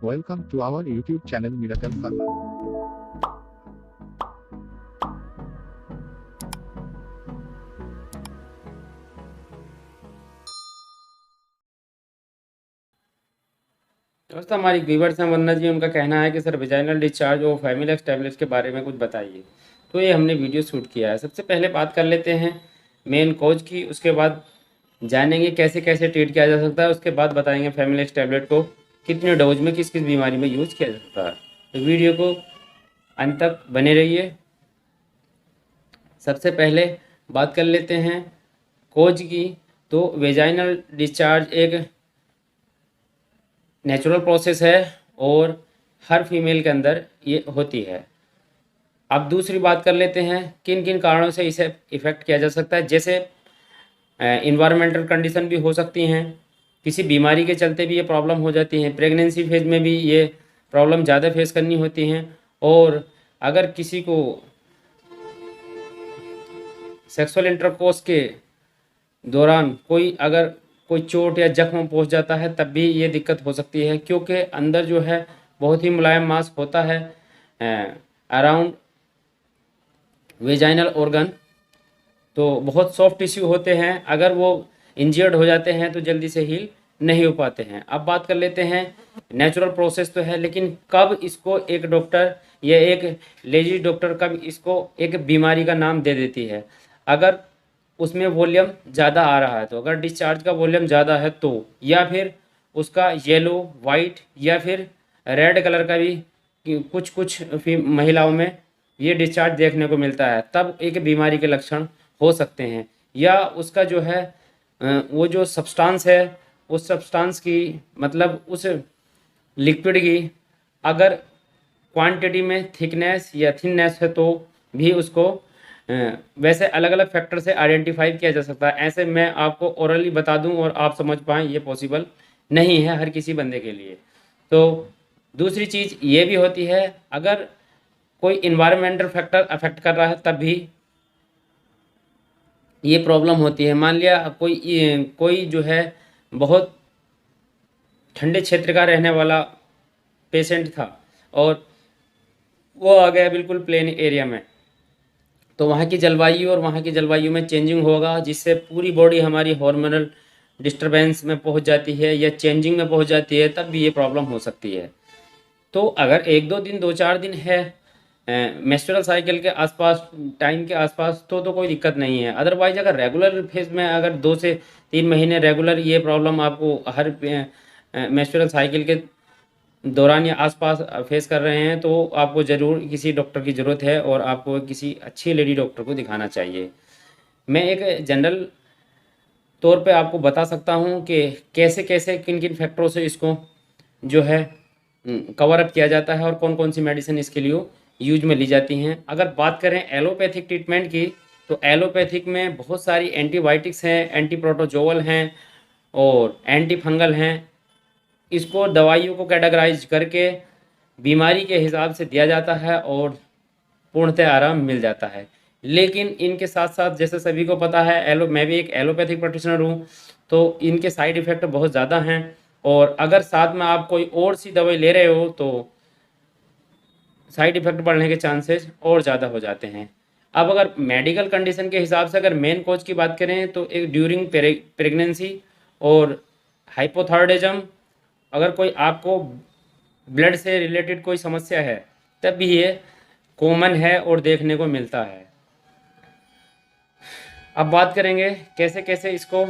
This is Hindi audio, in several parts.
Welcome to our YouTube channel Miracle Pharma. दोस्तों हमारी व्यूवर्स हैं वंदना जी, उनका कहना है कि सर वेजाइनल डिस्चार्ज और फैमिलेक्स टैबलेट्स के बारे में कुछ बताइए। तो ये हमने वीडियो शूट किया है। सबसे पहले बात कर लेते हैं मेन कॉज की, उसके बाद जानेंगे कैसे कैसे ट्रीट किया जा सकता है, उसके बाद बताएंगे फैमिलेक्स टैबलेट को कितने डोज में किस किस बीमारी में यूज़ किया जा सकता है। तो वीडियो को अंत तक बने रहिए। सबसे पहले बात कर लेते हैं कॉज की। तो वेजाइनल डिस्चार्ज एक नेचुरल प्रोसेस है और हर फीमेल के अंदर ये होती है। अब दूसरी बात कर लेते हैं किन किन कारणों से इसे इफ़ेक्ट किया जा सकता है। जैसे इन्वायरमेंटल कंडीशन भी हो सकती हैं, किसी बीमारी के चलते भी ये प्रॉब्लम हो जाती हैं, प्रेगनेंसी फेज में भी ये प्रॉब्लम ज़्यादा फेस करनी होती हैं, और अगर किसी को सेक्सुअल इंटरकोर्स के दौरान अगर कोई चोट या जख्म पहुंच जाता है तब भी ये दिक्कत हो सकती है, क्योंकि अंदर जो है बहुत ही मुलायम मांस होता है अराउंड वेजाइनल ऑर्गन। तो बहुत सॉफ्ट टिश्यू होते हैं, अगर वो इंजर्ड हो जाते हैं तो जल्दी से हील नहीं हो पाते हैं। अब बात कर लेते हैं नेचुरल प्रोसेस तो है, लेकिन कब इसको एक डॉक्टर या एक लेडी डॉक्टर कब इसको एक बीमारी का नाम दे देती है। अगर उसमें वॉल्यूम ज़्यादा आ रहा है, तो अगर डिस्चार्ज का वॉल्यूम ज़्यादा है तो, या फिर उसका येलो वाइट या फिर रेड कलर का भी कुछ कुछ महिलाओं में ये डिस्चार्ज देखने को मिलता है, तब एक बीमारी के लक्षण हो सकते हैं। या उसका जो है वो जो सब्सटेंस है, उस सब्सटेंस की मतलब उस लिक्विड की अगर क्वांटिटी में थिकनेस या थिननेस है तो भी उसको वैसे अलग अलग फैक्टर से आइडेंटिफाई किया जा सकता है। ऐसे मैं आपको ओरली बता दूं और आप समझ पाएँ, ये पॉसिबल नहीं है हर किसी बंदे के लिए। तो दूसरी चीज़ ये भी होती है, अगर कोई इन्वायरमेंटल फैक्टर अफेक्ट कर रहा है तब भी ये प्रॉब्लम होती है। मान लिया कोई जो है बहुत ठंडे क्षेत्र का रहने वाला पेशेंट था और वो आ गया बिल्कुल प्लेन एरिया में, तो वहाँ की जलवायु और वहाँ की जलवायु में चेंजिंग होगा, जिससे पूरी बॉडी हमारी हार्मोनल डिस्टरबेंस में पहुँच जाती है या चेंजिंग में पहुँच जाती है, तब भी ये प्रॉब्लम हो सकती है। तो अगर 1-2 दिन 2-4 दिन है मेंस्ट्रुअल साइकिल के आसपास, टाइम के आसपास, तो कोई दिक्कत नहीं है। अदरवाइज अगर रेगुलर फेज में अगर 2 से 3 महीने रेगुलर ये प्रॉब्लम आपको हर मेंस्ट्रुअल साइकिल के दौरान या आसपास फेस कर रहे हैं, तो आपको ज़रूर किसी डॉक्टर की ज़रूरत है और आपको किसी अच्छी लेडी डॉक्टर को दिखाना चाहिए। मैं एक जनरल तौर पे आपको बता सकता हूँ कि कैसे कैसे किन किन फैक्टरों से इसको जो है कवर अप किया जाता है और कौन कौन सी मेडिसिन इसके लिए यूज में ली जाती हैं। अगर बात करें एलोपैथिक ट्रीटमेंट की, तो एलोपैथिक में बहुत सारी एंटीबायोटिक्स हैं, एंटी प्रोटोजोअल हैं और एंटी फंगल हैं। इसको दवाइयों को कैटेगराइज करके बीमारी के हिसाब से दिया जाता है और पूर्णतः आराम मिल जाता है। लेकिन इनके साथ साथ, जैसे सभी को पता है, मैं भी एक एलोपैथिक प्रैक्टिशनर हूँ, तो इनके साइड इफ़ेक्ट बहुत ज़्यादा हैं, और अगर साथ में आप कोई और सी दवाई ले रहे हो तो साइड इफ़ेक्ट बढ़ने के चांसेस और ज़्यादा हो जाते हैं। अब अगर मेडिकल कंडीशन के हिसाब से अगर मेन कॉज की बात करें, तो एक ड्यूरिंग प्रेगनेंसी और हाइपोथायरॉयडिज्म, अगर कोई आपको ब्लड से रिलेटेड कोई समस्या है तब भी ये कॉमन है और देखने को मिलता है। अब बात करेंगे कैसे कैसे इसको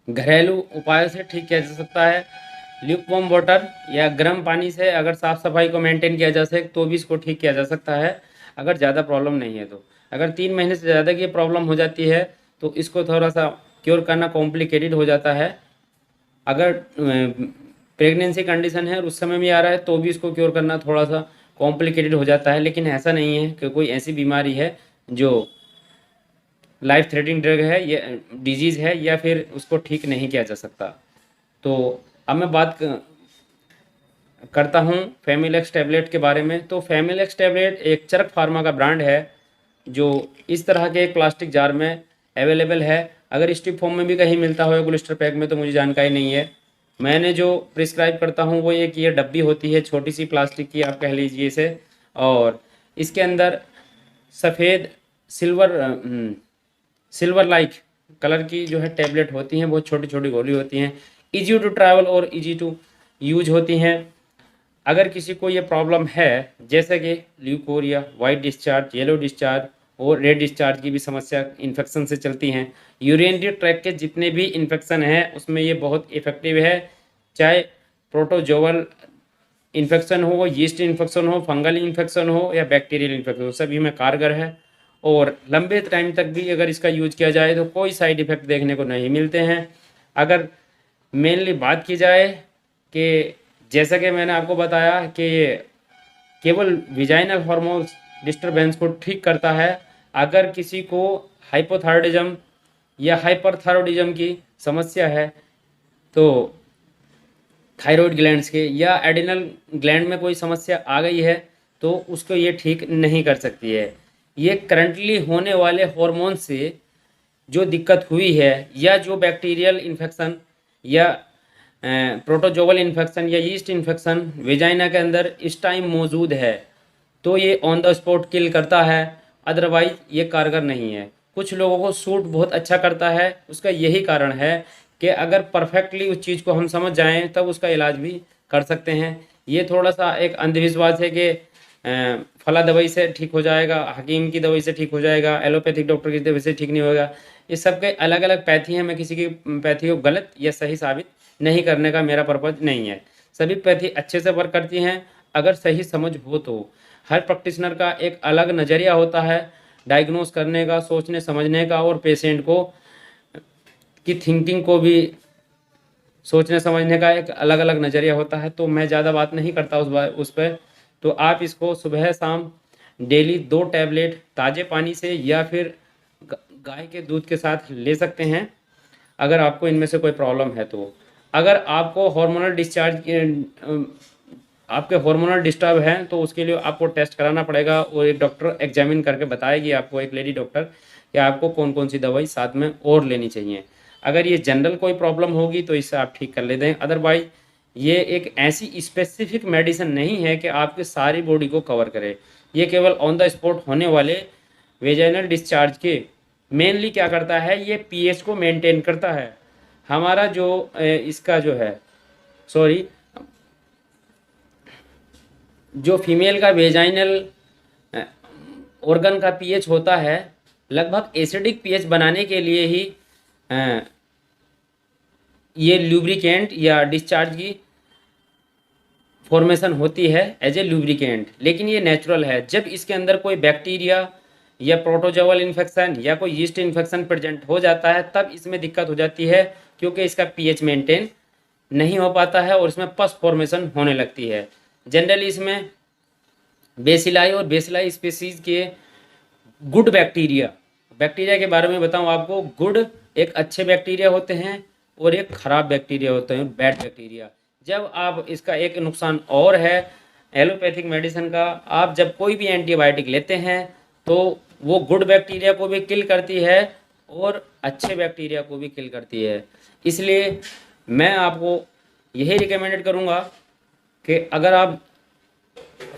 घरेलू उपायों से ठीक किया जा सकता है। ल्यूकवार्म वाटर या गर्म पानी से अगर साफ़ सफाई को मेंटेन किया जा सके तो भी इसको ठीक किया जा सकता है, अगर ज़्यादा प्रॉब्लम नहीं है तो। अगर 3 महीने से ज़्यादा की प्रॉब्लम हो जाती है तो इसको थोड़ा सा क्योर करना कॉम्प्लिकेटेड हो जाता है। अगर प्रेगनेंसी कंडीशन है और उस समय भी आ रहा है तो भी इसको क्योर करना थोड़ा सा कॉम्प्लिकेटेड हो जाता है। लेकिन ऐसा नहीं है कि कोई ऐसी बीमारी है जो लाइफ थ्रेटनिंग ड्रग है या डिजीज़ है या फिर उसको ठीक नहीं किया जा सकता। तो अब मैं बात करता हूँ फैमिलेक्स टैबलेट के बारे में। तो फैमिलेक्स टैबलेट एक चरक फार्मा का ब्रांड है, जो इस तरह के एक प्लास्टिक जार में अवेलेबल है। अगर स्टिक फॉर्म में भी कहीं मिलता हो ग्लिस्टर पैक में तो मुझे जानकारी नहीं है, मैंने जो प्रिस्क्राइब करता हूँ वो ये कि ये डब्बी होती है छोटी सी प्लास्टिक की, आप कह लीजिए इसे, और इसके अंदर सफ़ेद सिल्वर लाइक कलर की जो है टैबलेट होती हैं, बहुत छोटी छोटी गोली होती हैं, इजी टू ट्रैवल और इजी टू यूज होती हैं। अगर किसी को ये प्रॉब्लम है, जैसे कि leucorrhoea, white discharge, yellow discharge और रेड डिस्चार्ज की भी समस्या इन्फेक्शन से चलती हैं, यूरिनरी ट्रैक के जितने भी इन्फेक्शन हैं उसमें ये बहुत इफ़ेक्टिव है। चाहे प्रोटोजोअल इन्फेक्शन हो, यीस्ट इन्फेक्शन हो, फंगल इन्फेक्शन हो या बैक्टीरियल इन्फेक्शन हो, सभी में कारगर है। और लंबे टाइम तक भी अगर इसका यूज किया जाए तो कोई साइड इफ़ेक्ट देखने को नहीं मिलते हैं। अगर मेनली बात की जाए कि जैसा कि मैंने आपको बताया कि ये केवल विजाइनल हार्मोन्स डिस्टरबेंस को ठीक करता है। अगर किसी को हाइपोथायरॉयडिज्म या हाइपरथायरॉयडिज्म की समस्या है, तो थायराइड ग्लैंड्स के या एडिनल ग्लैंड में कोई समस्या आ गई है तो उसको ये ठीक नहीं कर सकती है। ये करंटली होने वाले हार्मोन से जो दिक्कत हुई है, या जो बैक्टीरियल इन्फेक्शन या प्रोटोजोवल इन्फेक्शन या यीस्ट इन्फेक्शन वेजाइना के अंदर इस टाइम मौजूद है, तो ये ऑन द स्पॉट किल करता है, अदरवाइज ये कारगर नहीं है। कुछ लोगों को सूट बहुत अच्छा करता है, उसका यही कारण है कि अगर परफेक्टली उस चीज़ को हम समझ जाएं तब उसका इलाज भी कर सकते हैं। ये थोड़ा सा एक अंधविश्वास है कि फला दवाई से ठीक हो जाएगा, हकीम की दवाई से ठीक हो जाएगा, एलोपैथिक डॉक्टर की दवाई से ठीक नहीं होगा। इस सब के अलग अलग पैथी हैं। मैं किसी की पैथी को गलत या सही साबित नहीं करने का मेरा पर्पज़ नहीं है। सभी पैथी अच्छे से वर्क करती हैं अगर सही समझ हो तो। हर प्रैक्टिशनर का एक अलग नज़रिया होता है डायग्नोस करने का, सोचने समझने का, और पेशेंट को की थिंकिंग को भी सोचने समझने का एक अलग अलग नज़रिया होता है। तो मैं ज़्यादा बात नहीं करता उस पर। तो आप इसको सुबह शाम डेली 2 टैबलेट ताज़े पानी से या फिर गाय के दूध के साथ ले सकते हैं अगर आपको इनमें से कोई प्रॉब्लम है तो। अगर आपको हार्मोनल आपके हार्मोनल डिस्टर्ब हैं तो उसके लिए आपको टेस्ट कराना पड़ेगा, और एक डॉक्टर एग्जामिन करके बताएगी आपको, एक लेडी डॉक्टर, कि आपको कौन कौन सी दवाई साथ में और लेनी चाहिए। अगर ये जनरल कोई प्रॉब्लम होगी तो इससे आप ठीक कर लेते हैं। अदरवाइज ये एक ऐसी स्पेसिफिक मेडिसिन नहीं है कि आपके सारी बॉडी को कवर करे। ये केवल ऑन द स्पॉट होने वाले वेजाइनल डिस्चार्ज के मेनली क्या करता है, ये पीएच को मेंटेन करता है। हमारा जो इसका जो है सॉरी जो फीमेल का वेजाइनल ऑर्गन का पीएच होता है, लगभग एसिडिक पीएच बनाने के लिए ही ये लुब्रिकेंट या डिस्चार्ज की फॉर्मेशन होती है एज ए लुब्रिकेंट। लेकिन ये नेचुरल है। जब इसके अंदर कोई बैक्टीरिया या प्रोटोजोअल इन्फेक्शन या कोई यीस्ट इन्फेक्शन प्रेजेंट हो जाता है तब इसमें दिक्कत हो जाती है, क्योंकि इसका पीएच मेंटेन नहीं हो पाता है और इसमें पस फॉर्मेशन होने लगती है। जनरली इसमें बेसिलाई और बेसिलाई स्पीसीज के गुड बैक्टीरिया के बारे में बताऊं आपको। गुड एक अच्छे बैक्टीरिया होते हैं और एक खराब बैक्टीरिया होते हैं, बैड बैक्टीरिया। जब आप इसका एक नुकसान और है एलोपैथिक मेडिसिन का, आप जब कोई भी एंटीबायोटिक लेते हैं तो वो गुड बैक्टीरिया को भी किल करती है और अच्छे बैक्टीरिया को भी किल करती है। इसलिए मैं आपको यही रिकमेंडेड करूँगा कि अगर आप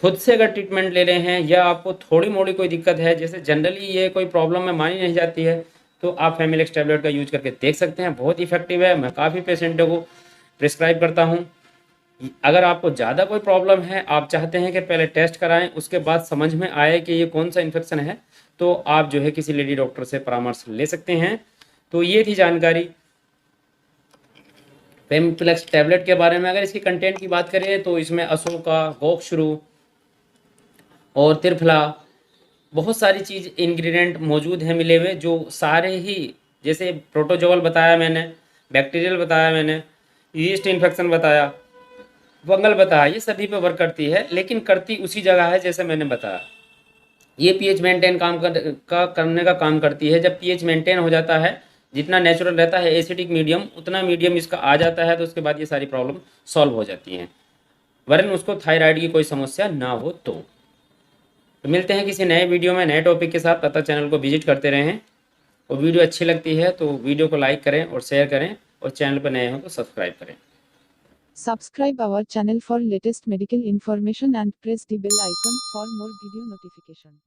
खुद से अगर ट्रीटमेंट ले रहे हैं या आपको थोड़ी मोड़ी कोई दिक्कत है, जैसे जनरली ये कोई प्रॉब्लम में मानी नहीं जाती है, तो आप फैमिलेक्स टैबलेट का यूज करके देख सकते हैं। बहुत इफेक्टिव है। मैं काफ़ी पेशेंटों को प्रिस्क्राइब करता हूँ। अगर आपको ज़्यादा कोई प्रॉब्लम है, आप चाहते हैं कि पहले टेस्ट कराएं, उसके बाद समझ में आए कि ये कौन सा इन्फेक्शन है, तो आप जो है किसी लेडी डॉक्टर से परामर्श ले सकते हैं। तो ये थी जानकारी फेमिप्लेक्स टैबलेट के बारे में। अगर इसकी कंटेंट की बात करें तो इसमें अशोका, गोक्षरू और त्रिफला बहुत सारी चीज़ इंग्रेडिएंट मौजूद हैं मिले हुए, जो सारे ही जैसे प्रोटोजोअल बताया मैंने, बैक्टीरियल बताया मैंने, यीस्ट इन्फेक्शन बताया, फंगल बताया, ये सभी पे वर्क करती है। लेकिन करती उसी जगह है जैसे मैंने बताया। ये पीएच मेंटेन करने का काम करती है। जब पीएच मेंटेन हो जाता है, जितना नेचुरल रहता है एसिडिक मीडियम, उतना मीडियम इसका आ जाता है, तो उसके बाद ये सारी प्रॉब्लम सॉल्व हो जाती हैं, वरन उसको थायराइड की कोई समस्या ना हो तो मिलते हैं किसी नए वीडियो में नए टॉपिक के साथ। तब तक चैनल को विजिट करते रहें, और वीडियो अच्छी लगती है तो वीडियो को लाइक करें और शेयर करें, और चैनल पर नए हो तो सब्सक्राइब करें। Subscribe our channel for latest medical information and press the bell icon for more video notification.